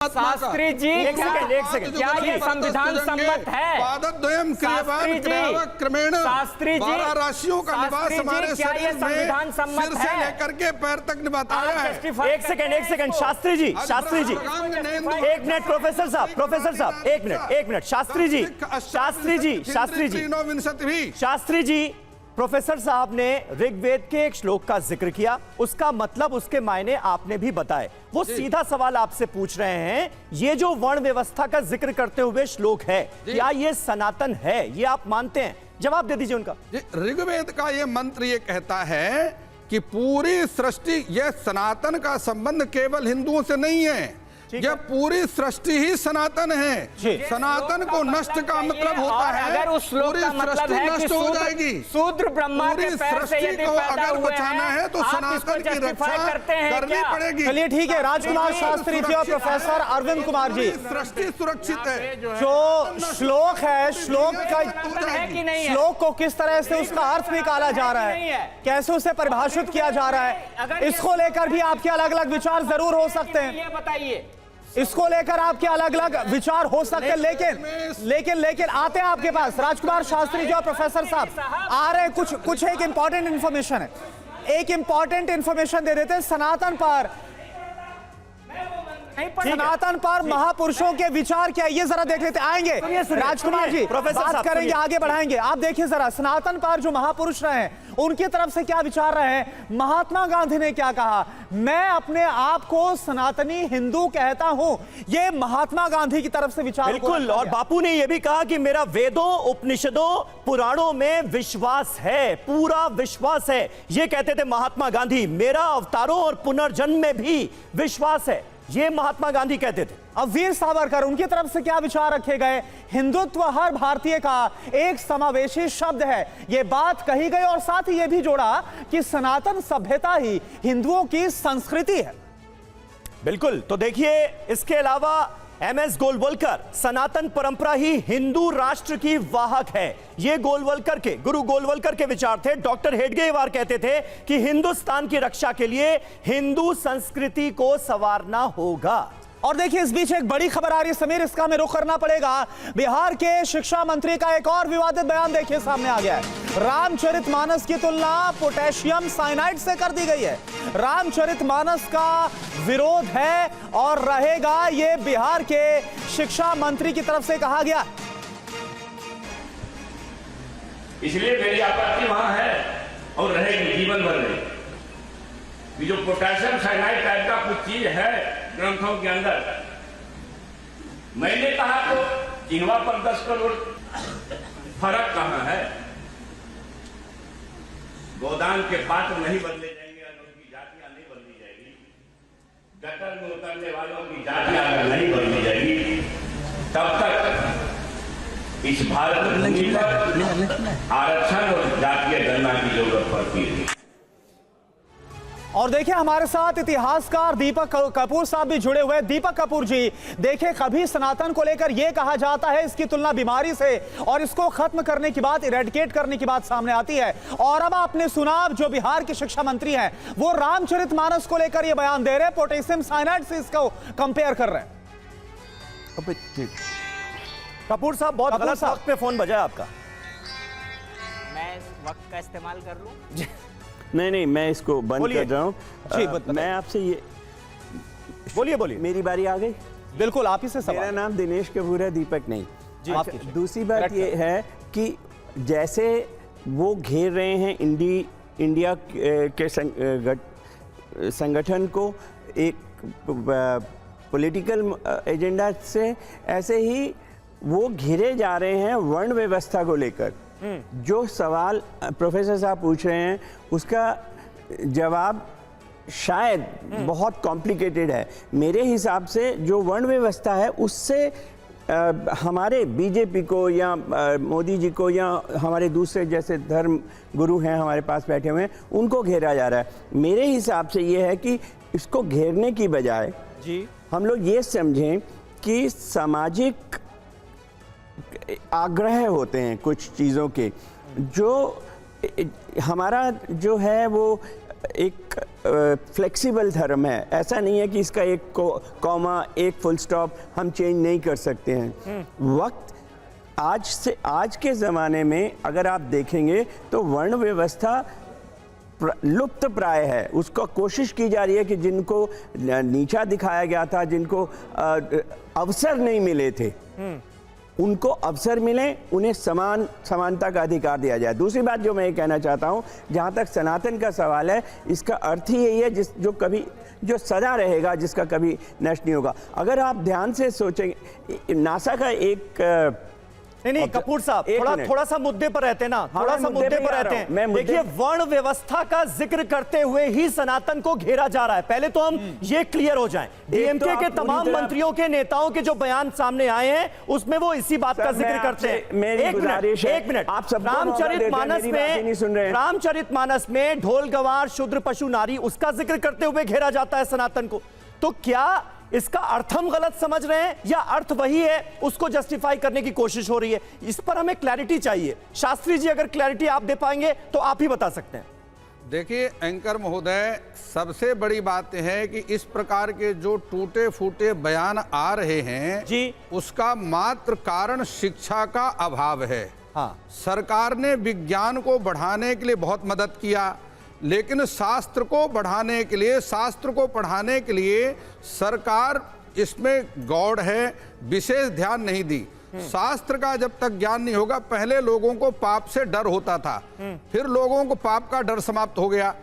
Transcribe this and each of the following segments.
शास्त्री जी, एक सेकंड, क्या ये संविधान सम्मत है? शास्त्री जी, राशियों का निवास हमारे शरीर में सिर से लेकर के पैर तक निभाता है। एक सेकंड, शास्त्री जी, एक मिनट, प्रोफेसर साहब, एक मिनट, शास्त्री जी, प्रोफेसर साहब ने ऋग्वेद के एक श्लोक का जिक्र किया, उसका मतलब, उसके मायने आपने भी बताए। वो सीधा सवाल आपसे पूछ रहे हैं, ये जो वर्ण व्यवस्था का जिक्र करते हुए श्लोक है, क्या ये सनातन है? ये आप मानते हैं? जवाब दे दीजिए उनका। ऋग्वेद का ये मंत्र ये कहता है कि पूरी सृष्टि, यह सनातन का संबंध केवल हिंदुओं से नहीं है, यह पूरी सृष्टि ही सनातन है। सनातन को नष्ट का मतलब होता है अगर उस श्लोक का मतलब है नष्ट हो जाएगी। शूद्र ब्रह्मा के पैर से यदि को पैदा अगर हुए बचाना है तो सनातन की रक्षा करनी पड़ेगी। चलिए ठीक है, राजकुमार शास्त्री जी और प्रोफेसर अरविंद कुमार जी, सृष्टि सुरक्षित है। जो श्लोक है, श्लोक का श्लोक को किस तरह से उसका अर्थ निकाला जा रहा है, कैसे उसे परिभाषित किया जा रहा है, इसको लेकर भी आपके अलग अलग विचार जरूर हो सकते हैं। ये बताइए, इसको लेकर आपके अलग अलग विचार हो सकते हैं, लेकिन आते हैं आपके पास राजकुमार शास्त्री जी और प्रोफेसर साहब आ रहे हैं। कुछ एक इंपॉर्टेंट इंफॉर्मेशन है, एक इंपॉर्टेंट इंफॉर्मेशन दे देते हैं। सनातन पर महापुरुषों के विचार क्या है, ये जरा देख लेते। आएंगे राजकुमार जी, बात करेंगे, आगे बढ़ाएंगे। आप देखिए जरा, सनातन पर जो महापुरुष रहे हैं उनकी तरफ से क्या विचार रहे हैं। महात्मा गांधी ने क्या कहा, मैं अपने आप को सनातनी हिंदू कहता हूं, ये महात्मा गांधी की तरफ से विचार। बिल्कुल, और बापू ने यह भी कहा कि मेरा वेदों, उपनिषदों, पुराणों में विश्वास है, पूरा विश्वास है। ये कहते थे महात्मा गांधी। मेरा अवतारों और पुनर्जन्म में भी विश्वास है, ये महात्मा गांधी कहते थे। अब वीर सावरकर, उनकी तरफ से क्या विचार रखे गए। हिंदुत्व हर भारतीय का एक समावेशी शब्द है, ये बात कही गई, और साथ ही यह भी जोड़ा कि सनातन सभ्यता ही हिंदुओं की संस्कृति है। बिल्कुल, तो देखिए, इसके अलावा एमएस गोलवलकर, सनातन परंपरा ही हिंदू राष्ट्र की वाहक है। ये गोलवलकर के, गुरु गोलवलकर के विचार थे। डॉक्टर हेडगेवार कहते थे कि हिंदुस्तान की रक्षा के लिए हिंदू संस्कृति को संवारना होगा। और देखिए, इस बीच एक बड़ी खबर आ रही है समीर, इसका हमें रुख करना पड़ेगा। बिहार के शिक्षा मंत्री का एक और विवादित बयान देखिए सामने आ गया है। रामचरितमानस की तुलना पोटेशियम साइनाइड से कर दी गई है। रामचरितमानस का विरोध है और रहेगा, ये बिहार के शिक्षा मंत्री की तरफ से कहा गया। इसलिए मेरी आपत्ति वहां है और रहेगी जीवन भर में। जो पोटेशियम साइनाइड टाइप का कुछ चीज है ग्रंथों के अंदर, मैंने कहा तो चिन्हवा पर 10 करोड़ फर्क कहां है। गोदान के पात्र नहीं बदले जाएंगे अगर उनकी जातियां नहीं बदली जाएगी। गटर में उतरने वालों की जातियां अगर नहीं बदली जाएगी, तब तक इस भारत भूमि पर आरक्षण और जातीय गणना की जरूरत पड़ती है। और देखिए, हमारे साथ इतिहासकार दीपक कपूर साहब भी जुड़े हुए हैं। दीपक कपूर जी, देखिए, कभी सनातन को लेकर यह कहा जाता है इसकी तुलना बीमारी से, और इसको खत्म करने की बात, इरेडिकेट करने की बात सामने आती है। और अब आपने सुना, जो बिहार के शिक्षा मंत्री हैं वो रामचरितमानस को लेकर यह बयान दे रहे हैं, पोटेशियम साइनाइड से इसको कंपेयर कर रहे हैं। कपूर साहब, बहुत गलत वक्त पे फोन बजा आपका। मैं इस वक्त का इस्तेमाल कर लूं? नहीं, मैं इसको बंद कर रहा हूँ। मैं आपसे ये बोलिए। मेरी बारी आ गई। बिल्कुल, आप ही से सवाल। मेरा नाम दिनेश कपूर है, दीपक नहीं। जी, दूसरी बात ये है कि जैसे वो घेर रहे हैं इंडिया के संगठन को एक पॉलिटिकल एजेंडा से, ऐसे ही वो घिरे जा रहे हैं वर्ण व्यवस्था को लेकर। जो सवाल प्रोफेसर साहब पूछ रहे हैं उसका जवाब शायद बहुत कॉम्प्लिकेटेड है। मेरे हिसाब से जो वर्ण व्यवस्था है उससे हमारे बीजेपी को या मोदी जी को या हमारे दूसरे जैसे धर्म गुरु हैं हमारे पास बैठे हुए हैं, उनको घेरा जा रहा है। मेरे हिसाब से ये है कि इसको घेरने की बजाय हम लोग ये समझें कि सामाजिक आग्रह होते हैं कुछ चीज़ों के, जो हमारा जो है वो एक फ्लेक्सिबल धर्म है। ऐसा नहीं है कि इसका एक कॉमा, एक फुल स्टॉप हम चेंज नहीं कर सकते हैं। वक्त आज के ज़माने में अगर आप देखेंगे तो वर्ण व्यवस्था लुप्त प्राय है। उसको कोशिश की जा रही है कि जिनको नीचा दिखाया गया था, जिनको अवसर नहीं मिले थे, उनको अवसर मिले, उन्हें समानता का अधिकार दिया जाए। दूसरी बात जो मैं ये कहना चाहता हूँ, जहाँ तक सनातन का सवाल है, इसका अर्थ ही यही है जो सदा रहेगा, जिसका कभी नष्ट नहीं होगा। अगर आप ध्यान से सोचेंगे, नासा का एक नहीं कपूर साहब, थोड़ा सा मुद्दे पर रहते हैं ना, थोड़ा सा मुद्दे पर रहते हैं। देखिए, वर्ण व्यवस्था का जिक्र करते हुए ही सनातन को घेरा जा रहा है। पहले तो हम ये क्लियर हो जाएं, डीएमके के तमाम मंत्रियों के नेताओं के जो बयान सामने आए हैं उसमें वो इसी बात का जिक्र करते हैं। एक मिनट, आप रामचरितमानस में ढोल गवार शूद्र पशु नारी, उसका जिक्र करते हुए घेरा जाता है सनातन को। तो क्या इसका अर्थ हम गलत समझ रहे हैं या अर्थ वही है, उसको जस्टिफाई करने की कोशिश हो रही है? इस पर हमें क्लैरिटी चाहिए। शास्त्री जी, अगर क्लैरिटी आप दे पाएंगे तो आप ही बता सकते हैं। देखिए एंकर महोदय, सबसे बड़ी बात है कि इस प्रकार के जो टूटे फूटे बयान आ रहे हैं जी, उसका मात्र कारण शिक्षा का अभाव है। हाँ, सरकार ने विज्ञान को बढ़ाने के लिए बहुत मदद किया, लेकिन शास्त्र को बढ़ाने के लिए, शास्त्र को पढ़ाने के लिए सरकार इसमें गौड़ है, विशेष ध्यान नहीं दी। शास्त्र का जब तक ज्ञान नहीं होगा, पहले लोगों को पाप से डर होता था, फिर लोगों को पाप का डर समाप्त हो गया,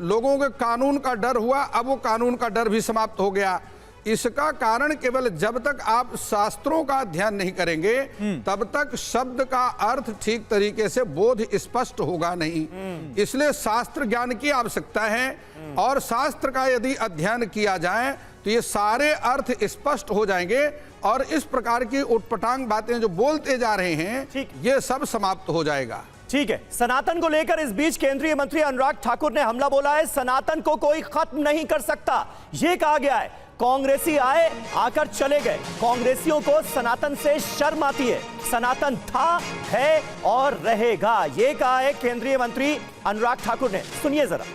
लोगों के कानून का डर हुआ, अब वो कानून का डर भी समाप्त हो गया। इसका कारण केवल जब तक आप शास्त्रों का अध्ययन नहीं करेंगे, तब तक शब्द का अर्थ ठीक तरीके से बोध स्पष्ट होगा नहीं। इसलिए शास्त्र ज्ञान की आवश्यकता है, और शास्त्र का यदि अध्ययन किया जाए तो ये सारे अर्थ स्पष्ट हो जाएंगे, और इस प्रकार की उटपटांग बातें जो बोलते जा रहे हैं, ये सब समाप्त हो जाएगा। ठीक है। सनातन को लेकर इस बीच केंद्रीय मंत्री अनुराग ठाकुर ने हमला बोला है। सनातन को कोई खत्म नहीं कर सकता, यह कहा गया है। कांग्रेसी आए, आकर चले गए। कांग्रेसियों को सनातन से शर्म आती है। सनातन था, है और रहेगा, यह कहा है केंद्रीय मंत्री अनुराग ठाकुर ने। सुनिए जरा।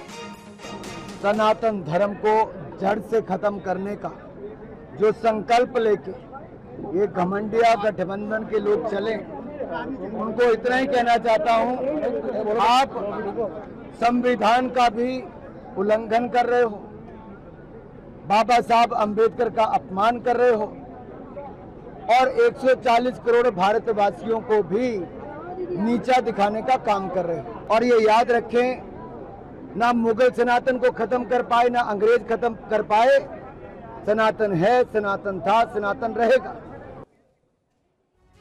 सनातन धर्म को जड़ से खत्म करने का जो संकल्प लेके ये घमंडिया गठबंधन के लोग चले, उनको इतना ही कहना चाहता हूं, आप संविधान का भी उल्लंघन कर रहे हो, बाबा साहब अंबेडकर का अपमान कर रहे हो, और 140 करोड़ भारतवासियों को भी नीचा दिखाने का काम कर रहे हो। और ये याद रखें, ना मुगल सनातन को खत्म कर पाए, ना अंग्रेज खत्म कर पाए। सनातन है, सनातन था, सनातन रहेगा।